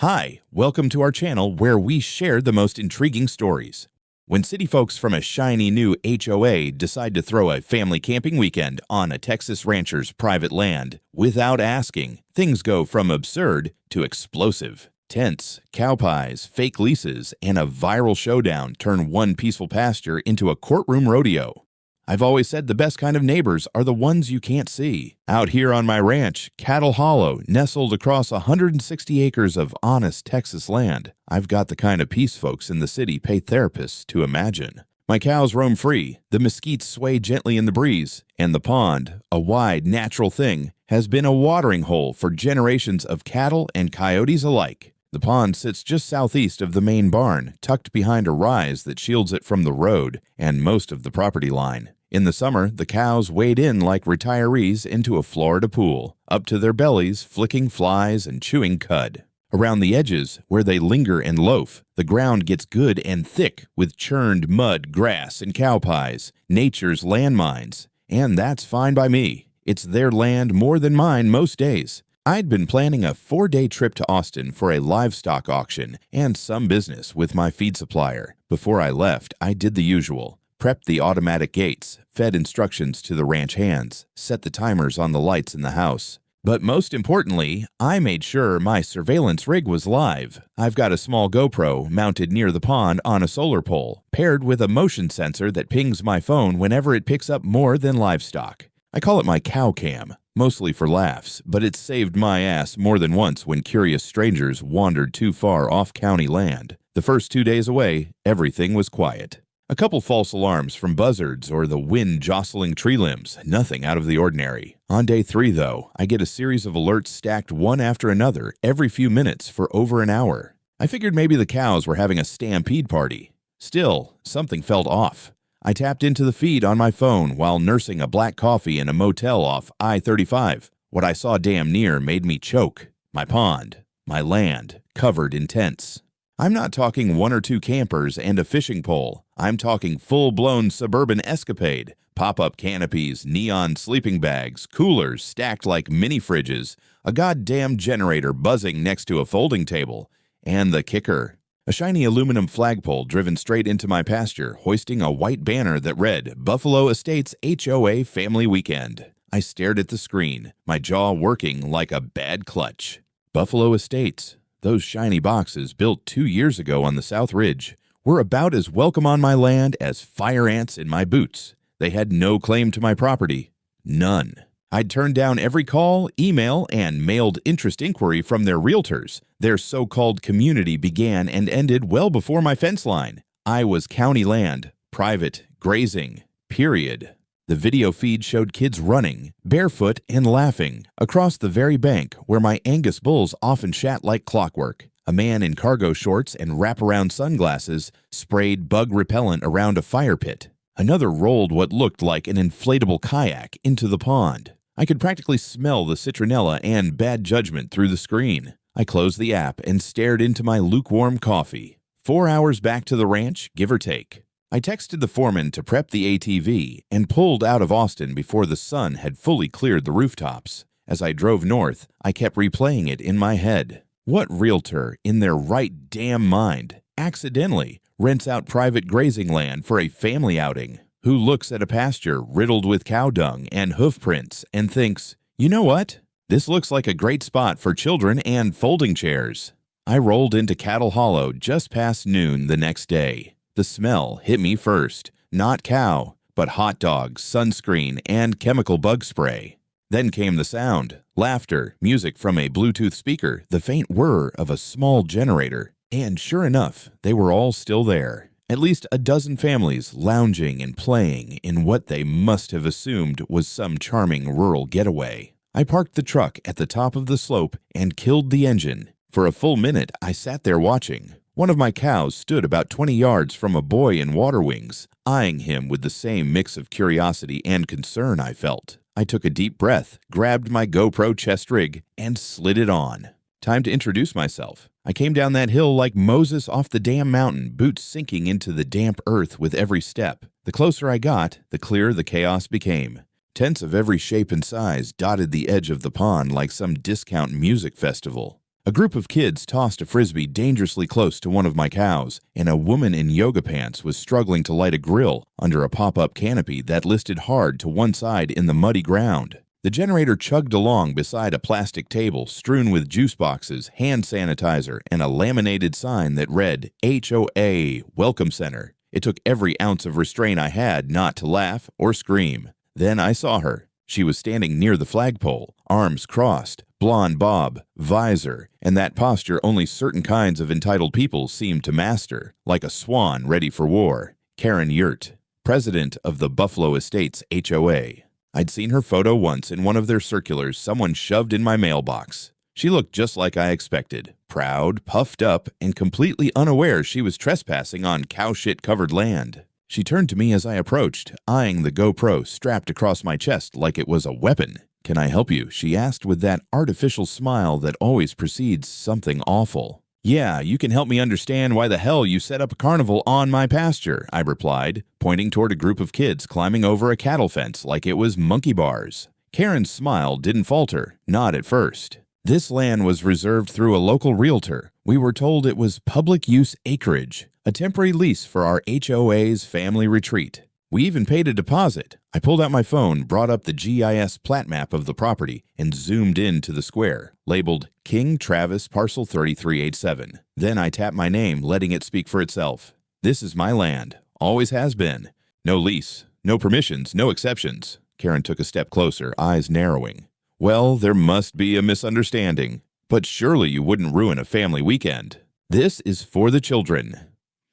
Hi, welcome to our channel where we share the most intriguing stories. When city folks from a shiny new HOA decide to throw a family camping weekend on a Texas rancher's private land, without asking, things go from absurd to explosive. Tents, cow pies, fake leases, and a viral showdown turn one peaceful pasture into a courtroom rodeo. I've always said the best kind of neighbors are the ones you can't see. Out here on my ranch, Cattle Hollow, nestled across 160 acres of honest Texas land, I've got the kind of peace folks in the city pay therapists to imagine. My cows roam free, the mesquites sway gently in the breeze, and the pond, a wide, natural thing, has been a watering hole for generations of cattle and coyotes alike. The pond sits just southeast of the main barn, tucked behind a rise that shields it from the road and most of the property line. In the summer, the cows wade in like retirees into a Florida pool, up to their bellies, flicking flies and chewing cud. Around the edges, where they linger and loaf, the ground gets good and thick with churned mud, grass, and cow pies, nature's landmines. And that's fine by me. It's their land more than mine most days. I'd been planning a 4-day trip to Austin for a livestock auction and some business with my feed supplier. Before I left, I did the usual. Prepped the automatic gates, fed instructions to the ranch hands, set the timers on the lights in the house. But most importantly, I made sure my surveillance rig was live. I've got a small GoPro mounted near the pond on a solar pole, paired with a motion sensor that pings my phone whenever it picks up more than livestock. I call it my cow cam, mostly for laughs, but it's saved my ass more than once when curious strangers wandered too far off county land. The first 2 days away, everything was quiet. A couple false alarms from buzzards or the wind jostling tree limbs, nothing out of the ordinary. On day 3, though, I get a series of alerts stacked one after another every few minutes for over an hour. I figured maybe the cows were having a stampede party. Still, something felt off. I tapped into the feed on my phone while nursing a black coffee in a motel off I-35. What I saw damn near made me choke. My pond, my land, covered in tents. I'm not talking 1 or 2 campers and a fishing pole. I'm talking full-blown suburban escapade. Pop-up canopies, neon sleeping bags, coolers stacked like mini fridges, a goddamn generator buzzing next to a folding table, and the kicker, a shiny aluminum flagpole driven straight into my pasture, hoisting a white banner that read, Buffalo Estates HOA Family Weekend. I stared at the screen, my jaw working like a bad clutch. Buffalo Estates. Those shiny boxes built 2 years ago on the South Ridge were about as welcome on my land as fire ants in my boots. They had no claim to my property. None. I'd turned down every call, email, and mailed interest inquiry from their realtors. Their so-called community began and ended well before my fence line. I was county land, private, grazing, period. The video feed showed kids running, barefoot and laughing, across the very bank where my Angus bulls often shat like clockwork. A man in cargo shorts and wraparound sunglasses sprayed bug repellent around a fire pit. Another rolled what looked like an inflatable kayak into the pond. I could practically smell the citronella and bad judgment through the screen. I closed the app and stared into my lukewarm coffee. 4 hours back to the ranch, give or take. I texted the foreman to prep the ATV and pulled out of Austin before the sun had fully cleared the rooftops. As I drove north, I kept replaying it in my head. What realtor, in their right damn mind, accidentally rents out private grazing land for a family outing? Who looks at a pasture riddled with cow dung and hoof prints and thinks, you know what? This looks like a great spot for children and folding chairs. I rolled into Cattle Hollow just past noon the next day. The smell hit me first, not cow, but hot dogs, sunscreen, and chemical bug spray. Then came the sound, laughter, music from a Bluetooth speaker, the faint whir of a small generator. And sure enough, they were all still there. At least a dozen families lounging and playing in what they must have assumed was some charming rural getaway. I parked the truck at the top of the slope and killed the engine. For a full minute, I sat there watching. One of my cows stood about 20 yards from a boy in water wings, eyeing him with the same mix of curiosity and concern I felt. I took a deep breath, grabbed my GoPro chest rig, and slid it on. Time to introduce myself. I came down that hill like Moses off the damn mountain, boots sinking into the damp earth with every step. The closer I got, the clearer the chaos became. Tents of every shape and size dotted the edge of the pond like some discount music festival. A group of kids tossed a frisbee dangerously close to one of my cows, and a woman in yoga pants was struggling to light a grill under a pop-up canopy that listed hard to one side in the muddy ground. The generator chugged along beside a plastic table strewn with juice boxes, hand sanitizer, and a laminated sign that read, HOA, Welcome Center. It took every ounce of restraint I had not to laugh or scream. Then I saw her. She was standing near the flagpole, arms crossed, blonde bob, visor, and that posture only certain kinds of entitled people seemed to master, like a swan ready for war. Karen Yurt, president of the Buffalo Estates HOA. I'd seen her photo once in one of their circulars someone shoved in my mailbox. She looked just like I expected, proud, puffed up, and completely unaware she was trespassing on cow shit-covered land. She turned to me as I approached, eyeing the GoPro strapped across my chest like it was a weapon. "Can I help you?" she asked with that artificial smile that always precedes something awful. "Yeah, you can help me understand why the hell you set up a carnival on my pasture," I replied, pointing toward a group of kids climbing over a cattle fence like it was monkey bars. Karen's smile didn't falter, not at first. This land was reserved through a local realtor. We were told it was public use acreage, a temporary lease for our HOA's family retreat. We even paid a deposit. I pulled out my phone, brought up the GIS plat map of the property, and zoomed into the square, labeled King Travis Parcel 3387. Then I tapped my name, letting it speak for itself. This is my land. Always has been. No lease, no permissions, no exceptions. Karen took a step closer, eyes narrowing. Well, there must be a misunderstanding. But surely you wouldn't ruin a family weekend. This is for the children.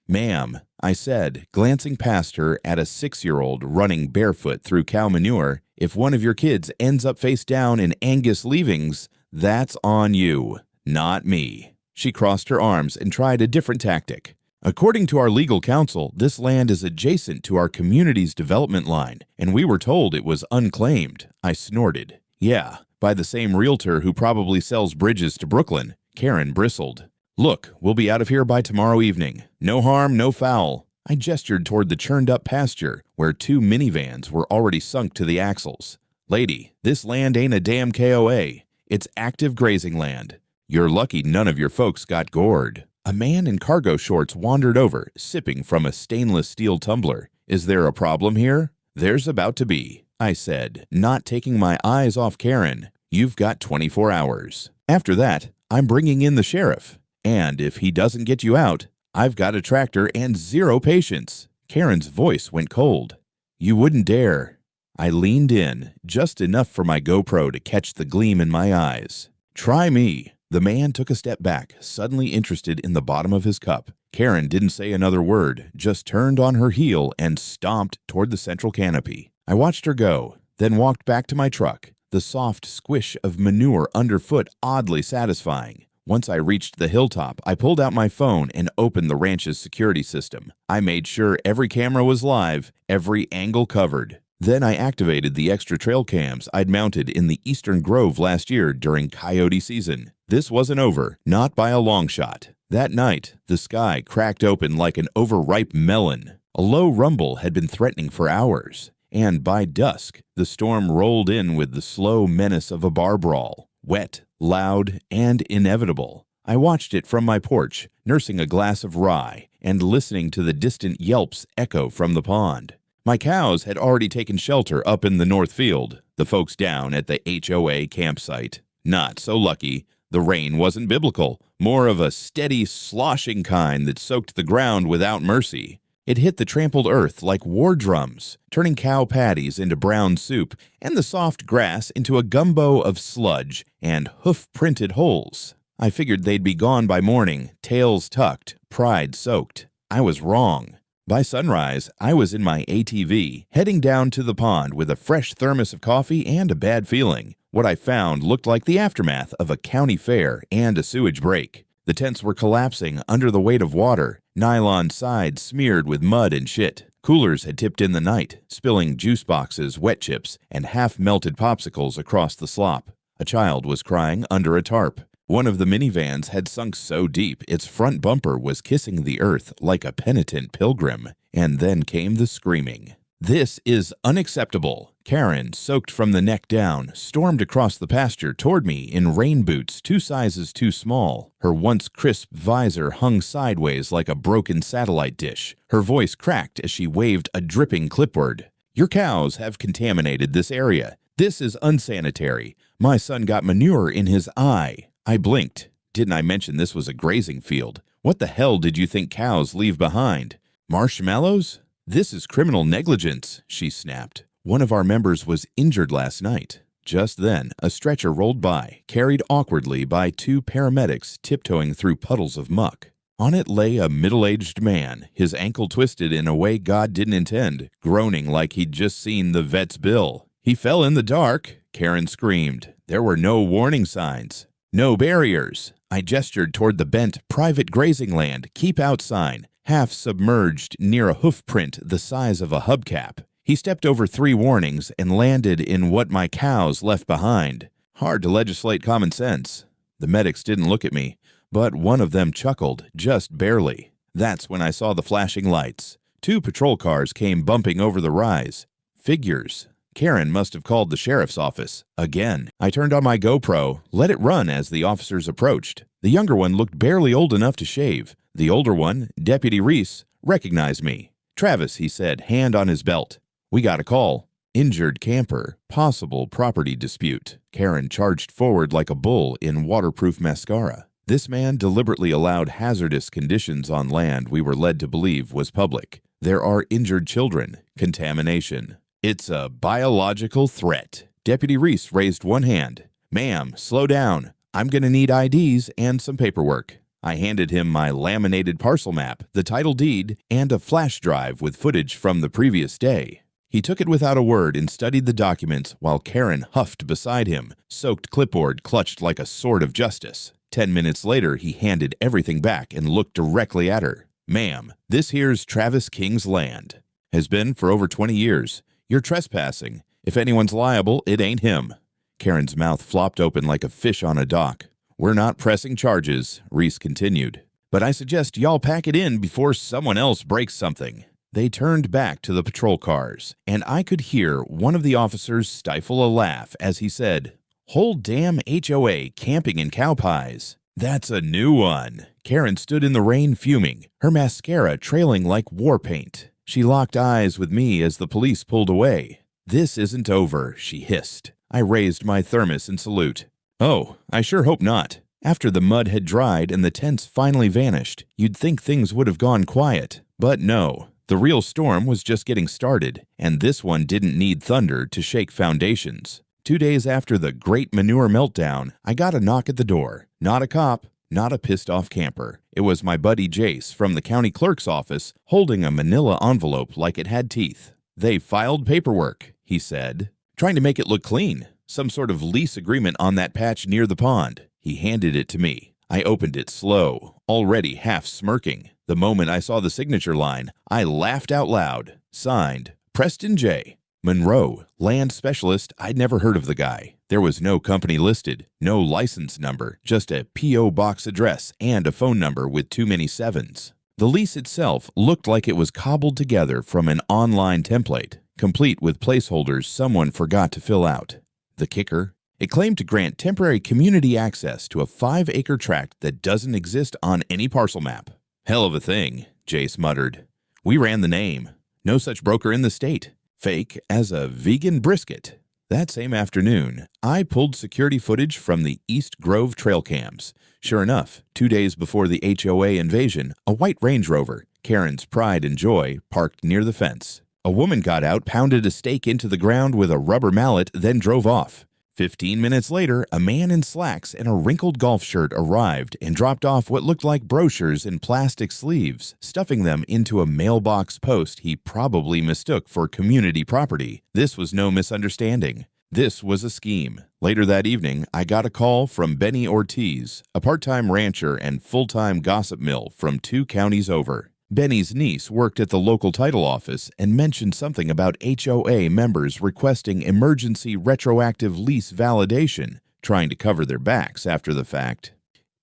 "Ma'am," I said, glancing past her at a 6-year-old running barefoot through cow manure, "if one of your kids ends up face down in Angus leavings, that's on you, not me." She crossed her arms and tried a different tactic. "According to our legal counsel, this land is adjacent to our community's development line, and we were told it was unclaimed." I snorted. "Yeah, by the same realtor who probably sells bridges to Brooklyn." Karen bristled. "Look, we'll be out of here by tomorrow evening. No harm, no foul." I gestured toward the churned-up pasture, where 2 minivans were already sunk to the axles. "Lady, this land ain't a damn KOA. It's active grazing land. You're lucky none of your folks got gored." A man in cargo shorts wandered over, sipping from a stainless steel tumbler. "Is there a problem here?" "There's about to be," I said, not taking my eyes off Karen. "You've got 24 hours. After that, I'm bringing in the sheriff. And if he doesn't get you out, I've got a tractor and 0 patience." Karen's voice went cold. "You wouldn't dare." I leaned in, just enough for my GoPro to catch the gleam in my eyes. "Try me." The man took a step back, suddenly interested in the bottom of his cup. Karen didn't say another word, just turned on her heel and stomped toward the central canopy. I watched her go, then walked back to my truck, the soft squish of manure underfoot oddly satisfying. Once I reached the hilltop, I pulled out my phone and opened the ranch's security system. I made sure every camera was live, every angle covered. Then I activated the extra trail cams I'd mounted in the Eastern Grove last year during coyote season. This wasn't over, not by a long shot. That night, the sky cracked open like an overripe melon. A low rumble had been threatening for hours, and by dusk, the storm rolled in with the slow menace of a bar brawl. Wet, loud, and inevitable. I watched it from my porch, nursing a glass of rye and listening to the distant yelps echo from the pond. My cows had already taken shelter up in the north field, the folks down at the HOA campsite. Not so lucky. The rain wasn't biblical, more of a steady, sloshing kind that soaked the ground without mercy. It hit the trampled earth like war drums, turning cow patties into brown soup and the soft grass into a gumbo of sludge and hoof-printed holes. I figured they'd be gone by morning, tails tucked, pride soaked. I was wrong. By sunrise, I was in my ATV, heading down to the pond with a fresh thermos of coffee and a bad feeling. What I found looked like the aftermath of a county fair and a sewage break. The tents were collapsing under the weight of water, nylon sides smeared with mud and shit. Coolers had tipped in the night, spilling juice boxes, wet chips, and half-melted popsicles across the slop. A child was crying under a tarp. One of the minivans had sunk so deep its front bumper was kissing the earth like a penitent pilgrim. And then came the screaming. "This is unacceptable. Karen, soaked from the neck down, stormed across the pasture toward me in rain boots 2 sizes too small. Her once crisp visor hung sideways like a broken satellite dish. Her voice cracked as she waved a dripping clipboard. "Your cows have contaminated this area. This is unsanitary. My son got manure in his eye." I blinked. Didn't I mention this was a grazing field? What the hell did you think cows leave behind? Marshmallows? "This is criminal negligence," she snapped. "One of our members was injured last night." Just then, a stretcher rolled by, carried awkwardly by 2 paramedics tiptoeing through puddles of muck. On it lay a middle-aged man, his ankle twisted in a way God didn't intend, groaning like he'd just seen the vet's bill. "He fell in the dark," Karen screamed. "There were no warning signs. No barriers." I gestured toward the bent, private grazing land, keep out sign, half submerged near a hoof print the size of a hubcap. He stepped over 3 warnings and landed in what my cows left behind. Hard to legislate common sense. The medics didn't look at me, but one of them chuckled, just barely. That's when I saw the flashing lights. 2 patrol cars came bumping over the rise. Figures. Karen must have called the sheriff's office. Again, I turned on my GoPro, let it run as the officers approached. The younger one looked barely old enough to shave. The older one, Deputy Reese, recognized me. "Travis," he said, hand on his belt. "We got a call. Injured camper. Possible property dispute." Karen charged forward like a bull in waterproof mascara. This man deliberately allowed hazardous conditions on land we were led to believe was public. There are injured children. Contamination. "It's a biological threat." Deputy Reese raised one hand. "Ma'am, slow down. I'm going to need IDs and some paperwork." I handed him my laminated parcel map, the title deed, and a flash drive with footage from the previous day. He took it without a word and studied the documents while Karen huffed beside him, soaked clipboard clutched like a sword of justice. 10 minutes later, he handed everything back and looked directly at her. "Ma'am, this here's Travis King's land. Has been for over 20 years. You're trespassing. If anyone's liable, it ain't him." Karen's mouth flopped open like a fish on a dock. "We're not pressing charges," Reese continued. "But I suggest y'all pack it in before someone else breaks something." They turned back to the patrol cars, and I could hear one of the officers stifle a laugh as he said, "Whole damn HOA camping in cow pies. That's a new one." Karen stood in the rain fuming, her mascara trailing like war paint. She locked eyes with me as the police pulled away. "This isn't over," she hissed. I raised my thermos in salute. "Oh, I sure hope not." After the mud had dried and the tents finally vanished, you'd think things would have gone quiet. But no, the real storm was just getting started, and this one didn't need thunder to shake foundations. 2 days after the great manure meltdown, I got a knock at the door. Not a cop, not a pissed-off camper. It was my buddy Jace from the county clerk's office holding a manila envelope like it had teeth. "They filed paperwork," he said, "trying to make it look clean. Some sort of lease agreement on that patch near the pond." He handed it to me. I opened it slow, already half smirking. The moment I saw the signature line, I laughed out loud. Signed, Preston J. Monroe, land specialist. I'd never heard of the guy. There was no company listed, no license number, just a P.O. box address and a phone number with too many sevens. The lease itself looked like it was cobbled together from an online template, complete with placeholders someone forgot to fill out. The kicker? It claimed to grant temporary community access to a 5-acre tract that doesn't exist on any parcel map. "Hell of a thing," Jace muttered. "We ran the name. No such broker in the state. Fake as a vegan brisket." That same afternoon, I pulled security footage from the East Grove trail cams. Sure enough, 2 days before the HOA invasion, a white Range Rover, Karen's pride and joy, parked near the fence. A woman got out, pounded a stake into the ground with a rubber mallet, then drove off. 15 minutes later, a man in slacks and a wrinkled golf shirt arrived and dropped off what looked like brochures in plastic sleeves, stuffing them into a mailbox post he probably mistook for community property. This was no misunderstanding. This was a scheme. Later that evening, I got a call from Benny Ortiz, a part-time rancher and full-time gossip mill from 2 counties over. Benny's niece worked at the local title office and mentioned something about HOA members requesting emergency retroactive lease validation, trying to cover their backs after the fact.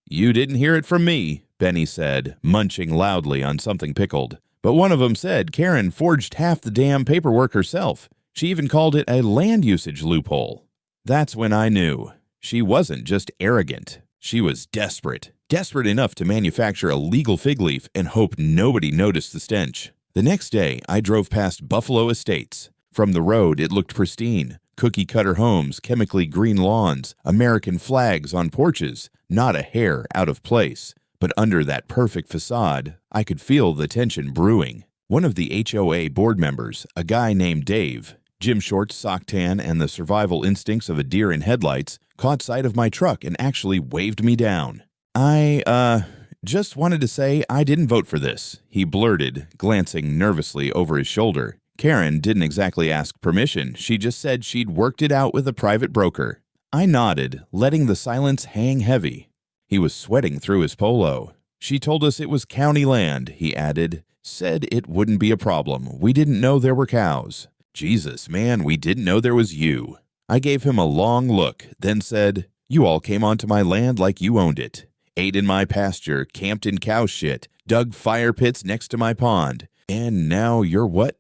"You didn't hear it from me," Benny said, munching loudly on something pickled. "But one of them said Karen forged half the damn paperwork herself. She even called it a land usage loophole. That's when I knew. She wasn't just arrogant. She was desperate. Desperate enough to manufacture a legal fig leaf and hope nobody noticed the stench. The next day, I drove past Buffalo Estates. From the road, it looked pristine. Cookie-cutter homes, chemically green lawns, American flags on porches, not a hair out of place. But under that perfect facade, I could feel the tension brewing. One of the HOA board members, a guy named Dave, gym shorts, sock tan, and the survival instincts of a deer in headlights, caught sight of my truck and actually waved me down. I just wanted to say I didn't vote for this," he blurted, glancing nervously over his shoulder. Karen didn't exactly ask permission. She just said she'd worked it out with a private broker. I nodded, letting the silence hang heavy. He was sweating through his polo. "She told us it was county land," he added. "Said it wouldn't be a problem. We didn't know there were cows." "Jesus, man, we didn't know there was you." I gave him a long look, then said, "You all came onto my land like you owned it. Ate in my pasture, camped in cow shit, dug fire pits next to my pond. And now you're what?"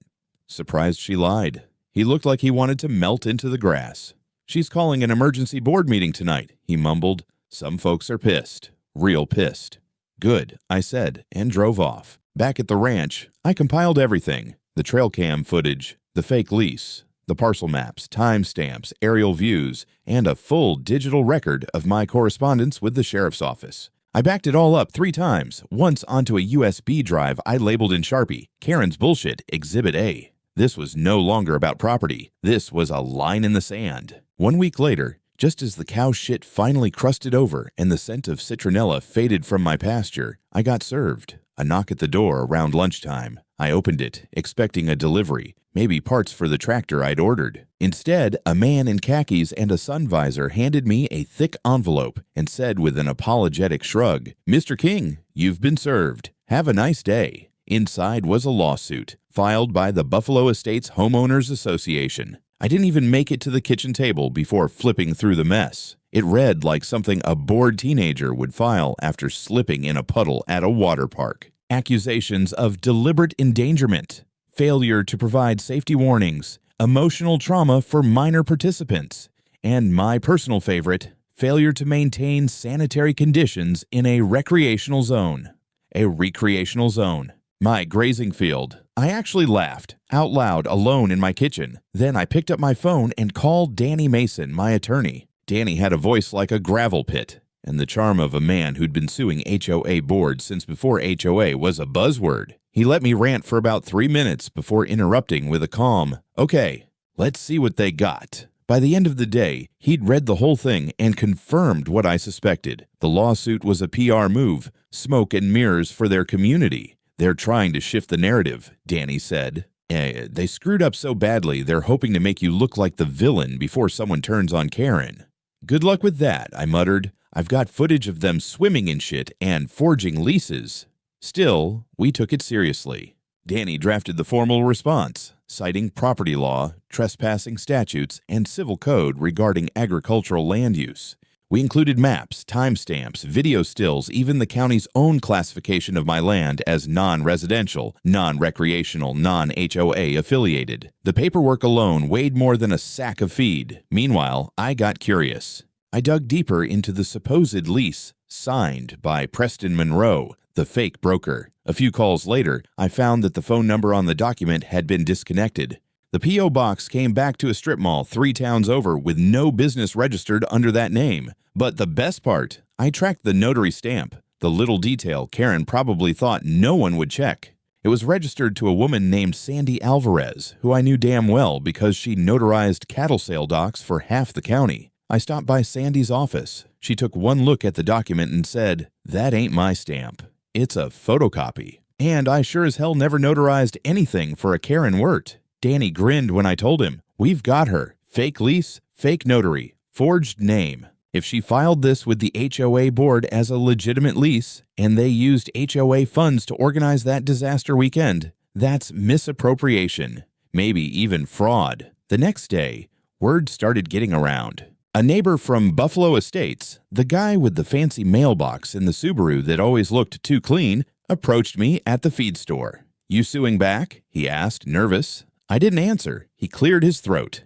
Surprised she lied. He looked like he wanted to melt into the grass. "She's calling an emergency board meeting tonight," he mumbled. "Some folks are pissed. Real pissed." "Good," I said, and drove off. Back at the ranch, I compiled everything. The trail cam footage, the fake lease, the parcel maps, timestamps, aerial views, and a full digital record of my correspondence with the sheriff's office. I backed it all up 3 times, once onto a USB drive I labeled in Sharpie, Karen's Bullshit, Exhibit A. This was no longer about property. This was a line in the sand. 1 week later, just as the cow shit finally crusted over and the scent of citronella faded from my pasture, I got served. A knock at the door around lunchtime. I opened it, expecting a delivery, maybe parts for the tractor I'd ordered. Instead, a man in khakis and a sun visor handed me a thick envelope and said with an apologetic shrug, "Mr. King, you've been served. Have a nice day." Inside was a lawsuit, filed by the Buffalo Estates Homeowners Association. I didn't even make it to the kitchen table before flipping through the mess. It read like something a bored teenager would file after slipping in a puddle at a water park. Accusations of deliberate endangerment, failure to provide safety warnings, emotional trauma for minor participants, and my personal favorite, failure to maintain sanitary conditions in a recreational zone. A recreational zone. My grazing field. I actually laughed, out loud, alone in my kitchen. Then I picked up my phone and called Danny Mason, my attorney. Danny had a voice like a gravel pit, and the charm of a man who'd been suing HOA boards since before HOA was a buzzword. He let me rant for about 3 minutes before interrupting with a calm, "Okay, let's see what they got." By the end of the day, he'd read the whole thing and confirmed what I suspected. The lawsuit was a PR move, smoke and mirrors for their community. "They're trying to shift the narrative," Danny said. They screwed up so badly they're hoping to make you look like the villain before someone turns on Karen." "Good luck with that," I muttered. "I've got footage of them swimming in shit and forging leases." Still, we took it seriously. Danny drafted the formal response, citing property law, trespassing statutes, and civil code regarding agricultural land use. We included maps, timestamps, video stills, even the county's own classification of my land as non-residential, non-recreational, non-HOA affiliated. The paperwork alone weighed more than a sack of feed. Meanwhile, I got curious. I dug deeper into the supposed lease, signed by Preston Monroe, the fake broker. A few calls later, I found that the phone number on the document had been disconnected. The P.O. box came back to a strip mall 3 towns over with no business registered under that name. But the best part, I tracked the notary stamp, the little detail Karen probably thought no one would check. It was registered to a woman named Sandy Alvarez, who I knew damn well because she notarized cattle sale docs for half the county. I stopped by Sandy's office. She took one look at the document and said, "That ain't my stamp. It's a photocopy." And I sure as hell never notarized anything for a Karen Wirt. Danny grinned when I told him, "We've got her. Fake lease, fake notary, forged name. If she filed this with the HOA board as a legitimate lease, and they used HOA funds to organize that disaster weekend, that's misappropriation, maybe even fraud." The next day, word started getting around. A neighbor from Buffalo Estates, the guy with the fancy mailbox in the Subaru that always looked too clean, approached me at the feed store. "You suing back?" he asked, nervous. I didn't answer. He cleared his throat.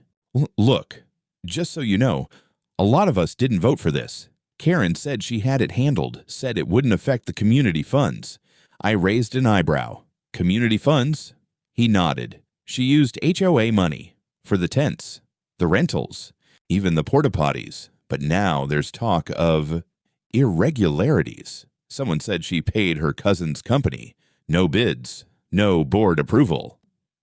Look, just so you know, a lot of us didn't vote for this. Karen said she had it handled, said it wouldn't affect the community funds. I raised an eyebrow. Community funds? He nodded. She used HOA money for the tents, the rentals, even the porta potties. But now there's talk of irregularities. Someone said she paid her cousin's company. No bids, no board approval.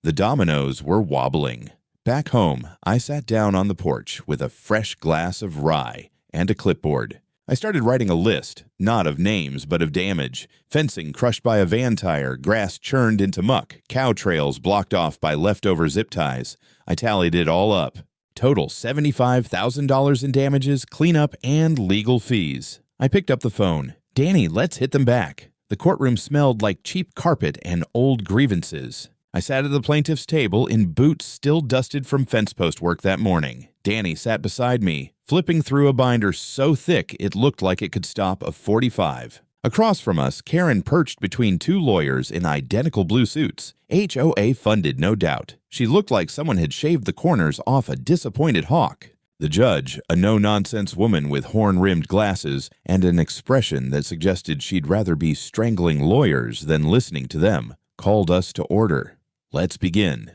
The dominoes were wobbling. Back home, I sat down on the porch with a fresh glass of rye and a clipboard. I started writing a list, not of names but of damage. Fencing crushed by a van tire, grass churned into muck, cow trails blocked off by leftover zip ties. I tallied it all up. Total $75,000 in damages, cleanup, and legal fees. I picked up the phone. Danny, let's hit them back. The courtroom smelled like cheap carpet and old grievances. I sat at the plaintiff's table in boots still dusted from fence post work that morning. Danny sat beside me, flipping through a binder so thick it looked like it could stop a 45. Across from us, Karen perched between two lawyers in identical blue suits. HOA funded, no doubt. She looked like someone had shaved the corners off a disappointed hawk. The judge, a no-nonsense woman with horn-rimmed glasses and an expression that suggested she'd rather be strangling lawyers than listening to them, called us to order. Let's begin.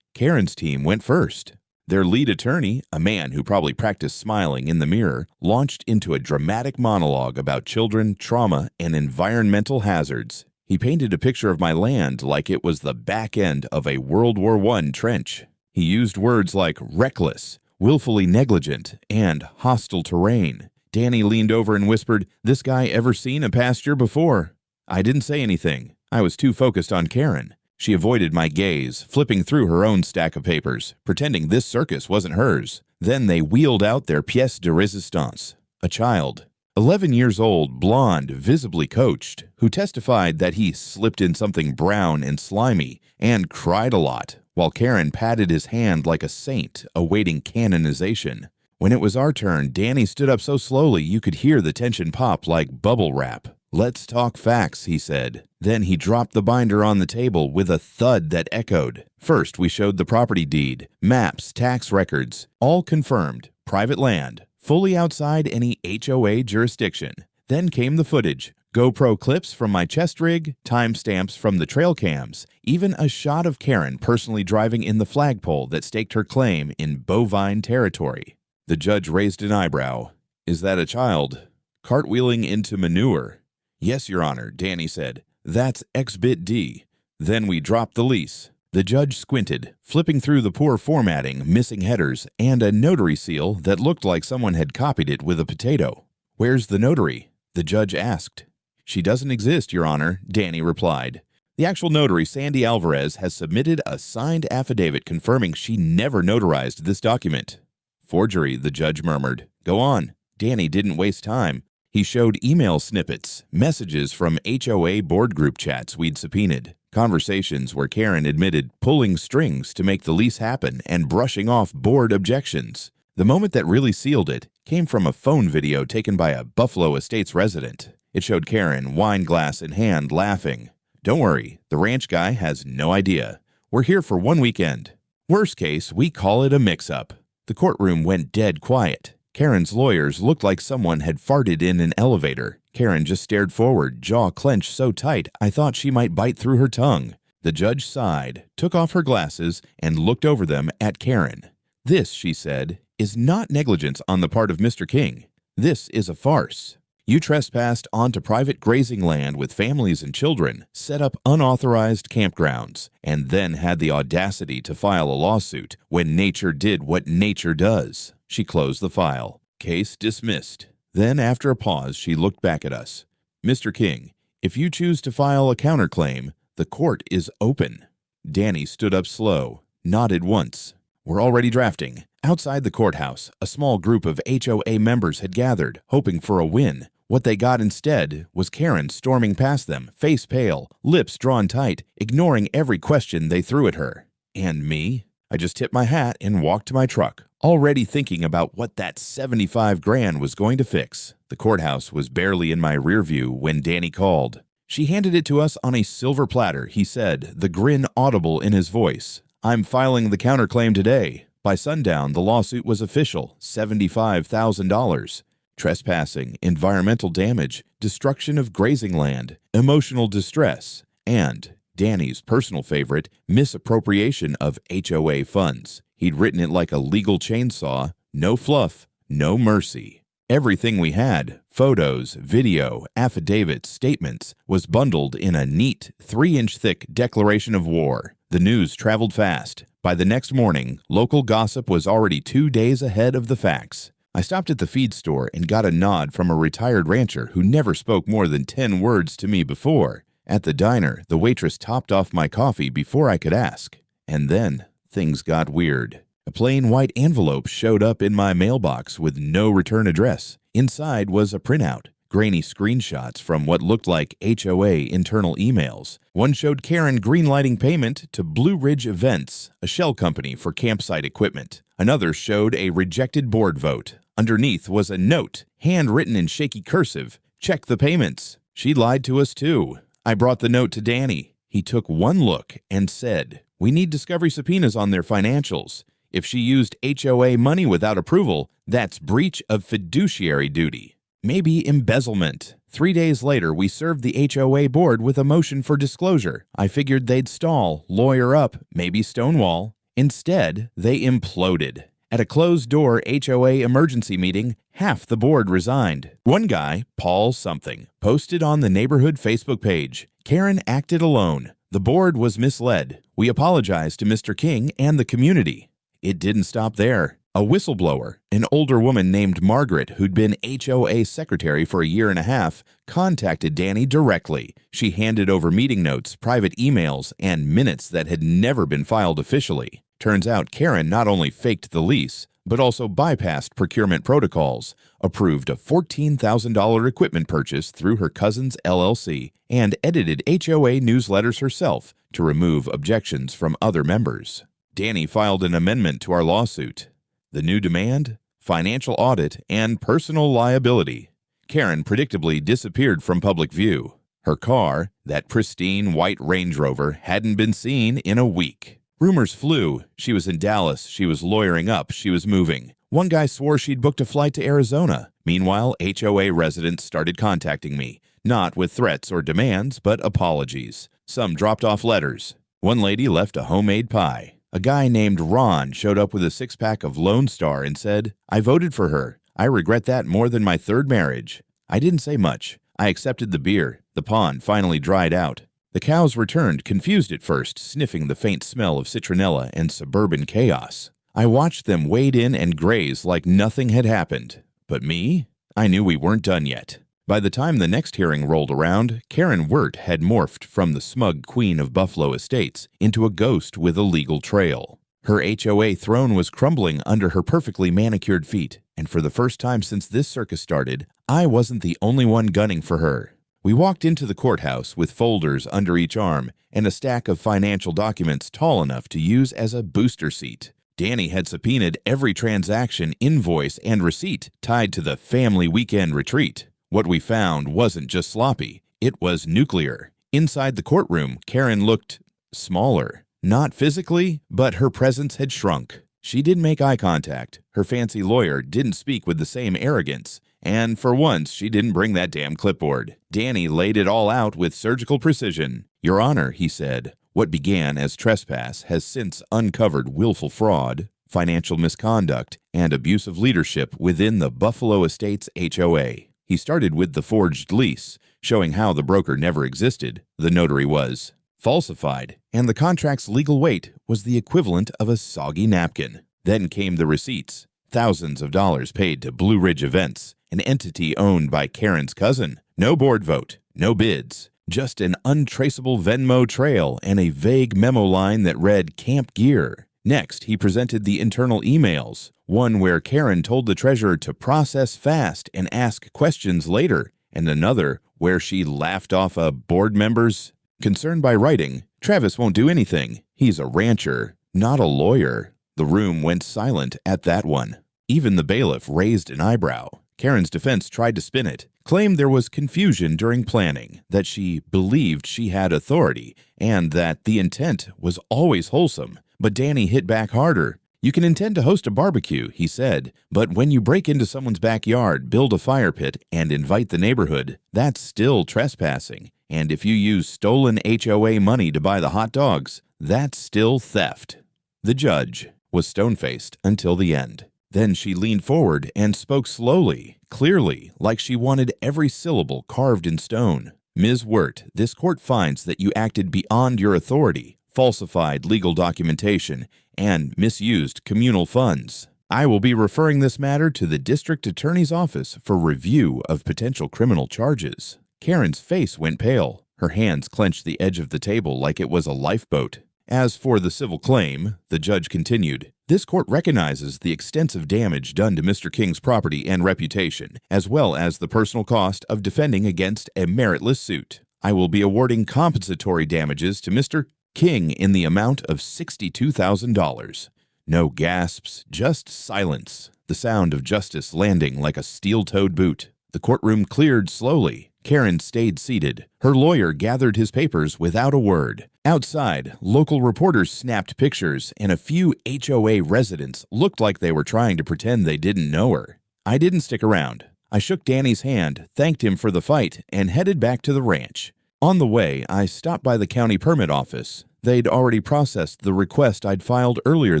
Karen's team went first. Their lead attorney, a man who probably practiced smiling in the mirror, launched into a dramatic monologue about children, trauma, and environmental hazards. He painted a picture of my land like it was the back end of a World War I trench. He used words like reckless, willfully negligent, and hostile terrain. Danny leaned over and whispered, "This guy ever seen a pasture before?" I didn't say anything. I was too focused on Karen. She avoided my gaze, flipping through her own stack of papers, pretending this circus wasn't hers. Then they wheeled out their pièce de résistance, a child. 11 years old, blonde, visibly coached, who testified that he slipped in something brown and slimy and cried a lot, while Karen patted his hand like a saint awaiting canonization. When it was our turn, Danny stood up so slowly you could hear the tension pop like bubble wrap. "Let's talk facts," he said. Then he dropped the binder on the table with a thud that echoed. First, we showed the property deed, maps, tax records, all confirmed, private land, fully outside any HOA jurisdiction. Then came the footage, GoPro clips from my chest rig, timestamps from the trail cams, even a shot of Karen personally driving in the flagpole that staked her claim in bovine territory. The judge raised an eyebrow. "Is that a child? Cartwheeling into manure?" "Yes, Your Honor," Danny said. "That's Exhibit D." Then we dropped the lease. The judge squinted, flipping through the poor formatting, missing headers, and a notary seal that looked like someone had copied it with a potato. "Where's the notary?" the judge asked. "She doesn't exist, Your Honor," Danny replied. "The actual notary, Sandy Alvarez, has submitted a signed affidavit confirming she never notarized this document." "Forgery," the judge murmured. "Go on." Danny didn't waste time. He showed email snippets, messages from HOA board group chats we'd subpoenaed, conversations where Karen admitted pulling strings to make the lease happen and brushing off board objections. The moment that really sealed it came from a phone video taken by a Buffalo Estates resident. It showed Karen, wine glass in hand, laughing. "Don't worry, the ranch guy has no idea. We're here for one weekend. Worst case, we call it a mix-up." The courtroom went dead quiet. Karen's lawyers looked like someone had farted in an elevator. Karen just stared forward, jaw clenched so tight I thought she might bite through her tongue. The judge sighed, took off her glasses, and looked over them at Karen. "This," she said, "is not negligence on the part of Mr. King. This is a farce. You trespassed onto private grazing land with families and children, set up unauthorized campgrounds, and then had the audacity to file a lawsuit when nature did what nature does." She closed the file. "Case dismissed." Then, after a pause, she looked back at us. "Mr. King, if you choose to file a counterclaim, the court is open." Danny stood up slow, nodded once. "We're already drafting." Outside the courthouse, a small group of HOA members had gathered, hoping for a win. What they got instead was Karen storming past them, face pale, lips drawn tight, ignoring every question they threw at her. And me? I just tipped my hat and walked to my truck, already thinking about what that 75 grand was going to fix. The courthouse was barely in my rear view when Danny called. "She handed it to us on a silver platter," he said, the grin audible in his voice. I'm filing the counterclaim today. By sundown, the lawsuit was official, $75,000. Trespassing, environmental damage, destruction of grazing land, emotional distress, and Danny's personal favorite, misappropriation of HOA funds. He'd written it like a legal chainsaw, no fluff, no mercy. Everything we had, photos, video, affidavits, statements, was bundled in a neat 3-inch thick declaration of war. The news traveled fast. By the next morning, local gossip was already 2 days ahead of the facts. I stopped at the feed store and got a nod from a retired rancher who never spoke more than 10 words to me before. At the diner, the waitress topped off my coffee before I could ask. And then, things got weird. A plain white envelope showed up in my mailbox with no return address. Inside was a printout, grainy screenshots from what looked like HOA internal emails. One showed Karen greenlighting payment to Blue Ridge Events, a shell company for campsite equipment. Another showed a rejected board vote. Underneath was a note, handwritten in shaky cursive, "Check the payments." She lied to us too. I brought the note to Danny. He took one look and said, "We need discovery subpoenas on their financials. If she used HOA money without approval, that's breach of fiduciary duty. Maybe embezzlement." 3 days later, we served the HOA board with a motion for disclosure. I figured they'd stall, lawyer up, maybe stonewall. Instead, they imploded. At a closed-door HOA emergency meeting, half the board resigned. One guy, Paul something, posted on the neighborhood Facebook page, "Karen acted alone. The board was misled. We apologize to Mr. King and the community." It didn't stop there. A whistleblower, an older woman named Margaret, who'd been HOA secretary for a year and a half, contacted Danny directly. She handed over meeting notes, private emails, and minutes that had never been filed officially. Turns out Karen not only faked the lease, but also bypassed procurement protocols, approved a $14,000 equipment purchase through her cousin's LLC, and edited HOA newsletters herself to remove objections from other members. Danny filed an amendment to our lawsuit. The new demand? Financial audit and personal liability. Karen predictably disappeared from public view. Her car, that pristine white Range Rover, hadn't been seen in a week. Rumors flew. She was in Dallas, she was lawyering up, she was moving. One guy swore she'd booked a flight to Arizona. Meanwhile, HOA residents started contacting me, not with threats or demands, but apologies. Some dropped off letters. One lady left a homemade pie. A guy named Ron showed up with a 6-pack of Lone Star and said, "I voted for her. I regret that more than my 3rd marriage." I didn't say much. I accepted the beer. The pond finally dried out. The cows returned, confused at first, sniffing the faint smell of citronella and suburban chaos. I watched them wade in and graze like nothing had happened. But me? I knew we weren't done yet. By the time the next hearing rolled around, Karen Wirt had morphed from the smug queen of Buffalo Estates into a ghost with a legal trail. Her HOA throne was crumbling under her perfectly manicured feet, and for the first time since this circus started, I wasn't the only one gunning for her. We walked into the courthouse with folders under each arm and a stack of financial documents tall enough to use as a booster seat. Danny had subpoenaed every transaction, invoice, and receipt tied to the family weekend retreat. What we found wasn't just sloppy, it was nuclear. Inside the courtroom, Karen looked smaller. Not physically, but her presence had shrunk. She didn't make eye contact. Her fancy lawyer didn't speak with the same arrogance. And for once, she didn't bring that damn clipboard. Danny laid it all out with surgical precision. "Your Honor," he said, "what began as trespass has since uncovered willful fraud, financial misconduct, and abuse of leadership within the Buffalo Estates HOA." He started with the forged lease, showing how the broker never existed, the notary was falsified, and the contract's legal weight was the equivalent of a soggy napkin. Then came the receipts, thousands of dollars paid to Blue Ridge Events, an entity owned by Karen's cousin. No board vote, no bids, just an untraceable Venmo trail and a vague memo line that read "Camp Gear." Next, he presented the internal emails, one where Karen told the treasurer to process fast and ask questions later, and another where she laughed off a board member's. Concerned by writing, "Travis won't do anything. He's a rancher, not a lawyer." The room went silent at that one. Even the bailiff raised an eyebrow. Karen's defense tried to spin it, claimed there was confusion during planning, that she believed she had authority, and that the intent was always wholesome. But Danny hit back harder. "You can intend to host a barbecue," he said, "but when you break into someone's backyard, build a fire pit, and invite the neighborhood, that's still trespassing. And if you use stolen HOA money to buy the hot dogs, that's still theft." The judge was stone-faced until the end. Then she leaned forward and spoke slowly, clearly, like she wanted every syllable carved in stone. "Ms. Wirt, this court finds that you acted beyond your authority, falsified legal documentation, and misused communal funds. I will be referring this matter to the district attorney's office for review of potential criminal charges." Karen's face went pale. Her hands clenched the edge of the table like it was a lifeboat. "As for the civil claim," the judge continued, "this court recognizes the extensive damage done to Mr. King's property and reputation, as well as the personal cost of defending against a meritless suit. I will be awarding compensatory damages to Mr. King in the amount of $62,000. No gasps, just silence, the sound of justice landing like a steel-toed boot. The courtroom cleared slowly. Karen stayed seated. Her lawyer gathered his papers without a word. Outside, local reporters snapped pictures, and a few HOA residents looked like they were trying to pretend they didn't know her. I didn't stick around. I shook Danny's hand, thanked him for the fight, and headed back to the ranch. On the way, I stopped by the county permit office. They'd already processed the request I'd filed earlier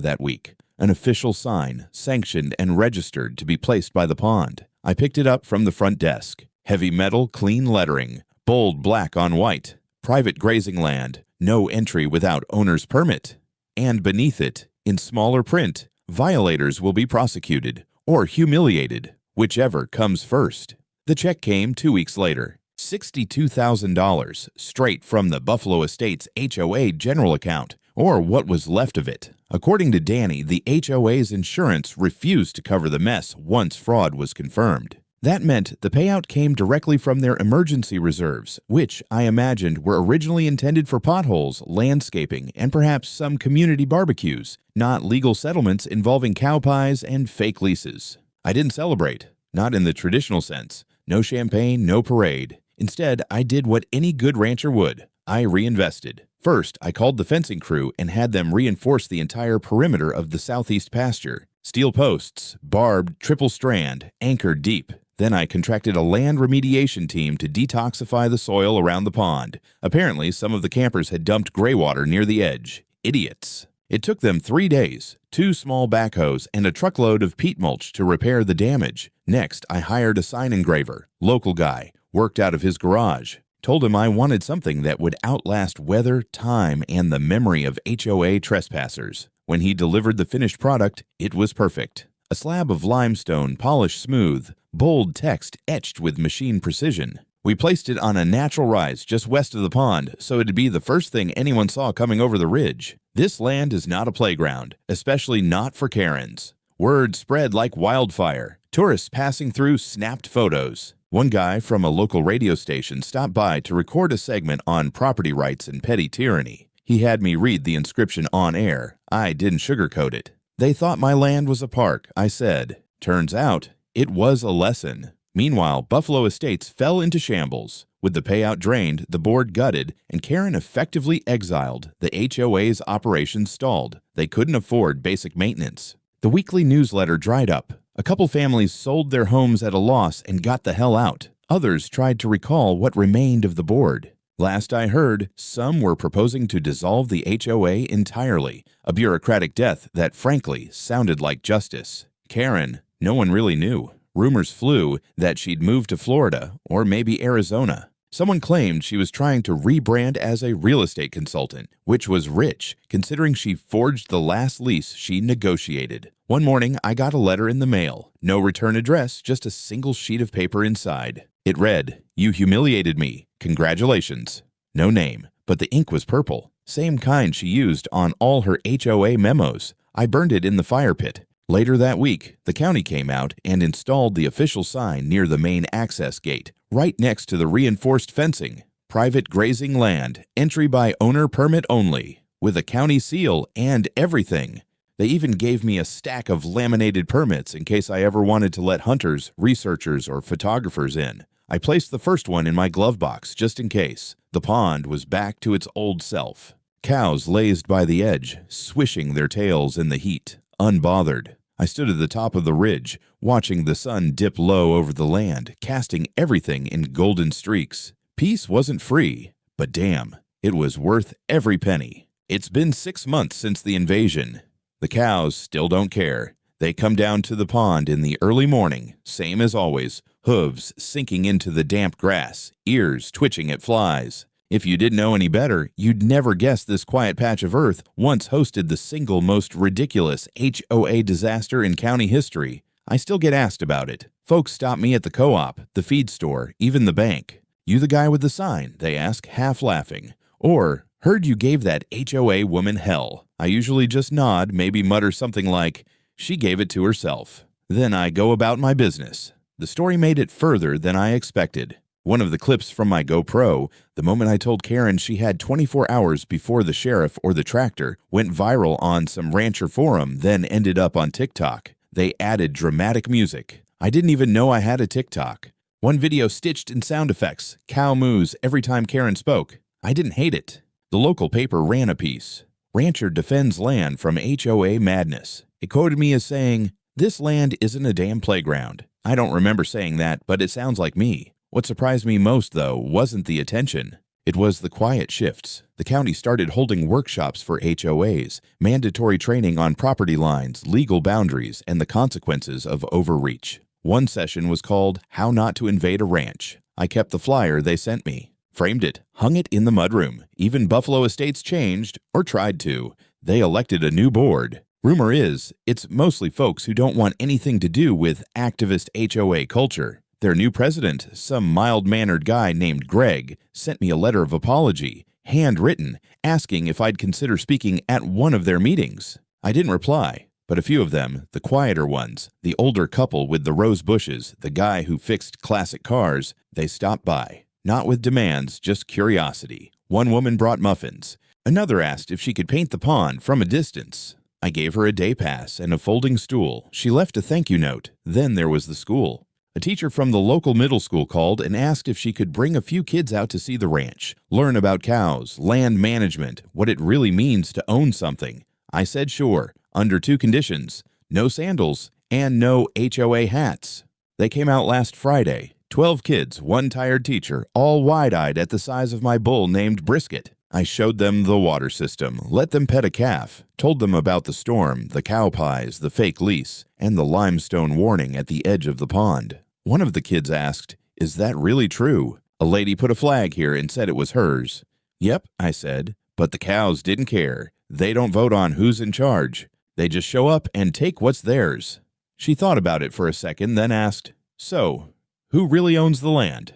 that week, an official sign, sanctioned and registered to be placed by the pond. I picked it up from the front desk. Heavy metal, clean lettering, bold black on white, private grazing land, no entry without owner's permit. And beneath it, in smaller print, violators will be prosecuted or humiliated, whichever comes first. The check came 2 weeks later. $62,000 straight from the Buffalo Estates HOA general account, or what was left of it. According to Danny, the HOA's insurance refused to cover the mess once fraud was confirmed. That meant the payout came directly from their emergency reserves, which I imagined were originally intended for potholes, landscaping, and perhaps some community barbecues, not legal settlements involving cow pies and fake leases. I didn't celebrate, not in the traditional sense. No champagne, no parade. Instead, I did what any good rancher would. I reinvested. First, I called the fencing crew and had them reinforce the entire perimeter of the southeast pasture. Steel posts, barbed, triple strand, anchored deep. Then I contracted a land remediation team to detoxify the soil around the pond. Apparently, some of the campers had dumped gray water near the edge. Idiots. It took them 3 days, 2 small backhoes, and a truckload of peat mulch to repair the damage. Next, I hired a sign engraver, local guy, worked out of his garage. Told him I wanted something that would outlast weather, time, and the memory of HOA trespassers. When he delivered the finished product, it was perfect. A slab of limestone, polished smooth, bold text etched with machine precision. We placed it on a natural rise just west of the pond, so it'd be the first thing anyone saw coming over the ridge. This land is not a playground, especially not for Karens. Word spread like wildfire. Tourists passing through snapped photos. One guy from a local radio station stopped by to record a segment on property rights and petty tyranny. He had me read the inscription on air. I didn't sugarcoat it. They thought my land was a park, I said. Turns out, it was a lesson. Meanwhile, Buffalo Estates fell into shambles. With the payout drained, the board gutted, and Karen effectively exiled, the HOA's operations stalled. They couldn't afford basic maintenance. The weekly newsletter dried up. A couple families sold their homes at a loss and got the hell out. Others tried to recall what remained of the board. Last I heard, some were proposing to dissolve the HOA entirely, a bureaucratic death that frankly sounded like justice. Karen, no one really knew. Rumors flew that she'd moved to Florida or maybe Arizona. Someone claimed she was trying to rebrand as a real estate consultant, which was rich, considering she forged the last lease she negotiated. One morning, I got a letter in the mail. No return address, just a single sheet of paper inside. It read, "You humiliated me. Congratulations." No name, but the ink was purple. Same kind she used on all her HOA memos. I burned it in the fire pit. Later that week, the county came out and installed the official sign near the main access gate, right next to the reinforced fencing. Private grazing land, entry by owner permit only, with a county seal and everything. They even gave me a stack of laminated permits in case I ever wanted to let hunters, researchers, or photographers in. I placed the first one in my glove box just in case. The pond was back to its old self. Cows lazed by the edge, swishing their tails in the heat, unbothered. I stood at the top of the ridge, watching the sun dip low over the land, casting everything in golden streaks. Peace wasn't free, but damn, it was worth every penny. It's been 6 months since the invasion. The cows still don't care. They come down to the pond in the early morning, same as always, hooves sinking into the damp grass, ears twitching at flies. If you didn't know any better, you'd never guess this quiet patch of earth once hosted the single most ridiculous HOA disaster in county history. I still get asked about it. Folks stop me at the co-op, the feed store, even the bank. "You the guy with the sign?" they ask, half laughing. Or, "Heard you gave that HOA woman hell." I usually just nod, maybe mutter something like, "She gave it to herself." Then I go about my business. The story made it further than I expected. One of the clips from my GoPro, the moment I told Karen she had 24 hours before the sheriff or the tractor, went viral on some rancher forum, then ended up on TikTok. They added dramatic music. I didn't even know I had a TikTok. One video stitched in sound effects, cow moos every time Karen spoke. I didn't hate it. The local paper ran a piece. "Rancher defends land from HOA madness." It quoted me as saying, "This land isn't a damn playground." I don't remember saying that, but it sounds like me. What surprised me most, though, wasn't the attention. It was the quiet shifts. The county started holding workshops for HOAs, mandatory training on property lines, legal boundaries, and the consequences of overreach. One session was called "How Not to Invade a Ranch." I kept the flyer they sent me, framed it, hung it in the mudroom. Even Buffalo Estates changed, or tried to. They elected a new board. Rumor is, it's mostly folks who don't want anything to do with activist HOA culture. Their new president, some mild-mannered guy named Greg, sent me a letter of apology, handwritten, asking if I'd consider speaking at one of their meetings. I didn't reply, but a few of them, the quieter ones, the older couple with the rose bushes, the guy who fixed classic cars, they stopped by. Not with demands, just curiosity. One woman brought muffins. Another asked if she could paint the pond from a distance. I gave her a day pass and a folding stool. She left a thank you note. Then there was the school. A teacher from the local middle school called and asked if she could bring a few kids out to see the ranch, learn about cows, land management, what it really means to own something. I said sure, under 2 conditions: no sandals and no HOA hats. They came out last Friday. 12 kids, 1 tired teacher, all wide-eyed at the size of my bull named Brisket. I showed them the water system, let them pet a calf, told them about the storm, the cow pies, the fake lease, and the limestone warning at the edge of the pond. One of the kids asked, "Is that really true? A lady put a flag here and said it was hers." "Yep," I said, "but the cows didn't care. They don't vote on who's in charge. They just show up and take what's theirs." She thought about it for a second, then asked, "So, who really owns the land?"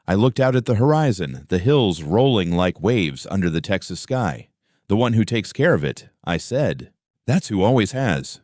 I looked out at the horizon, the hills rolling like waves under the Texas sky. "The one who takes care of it," I said. "That's who always has."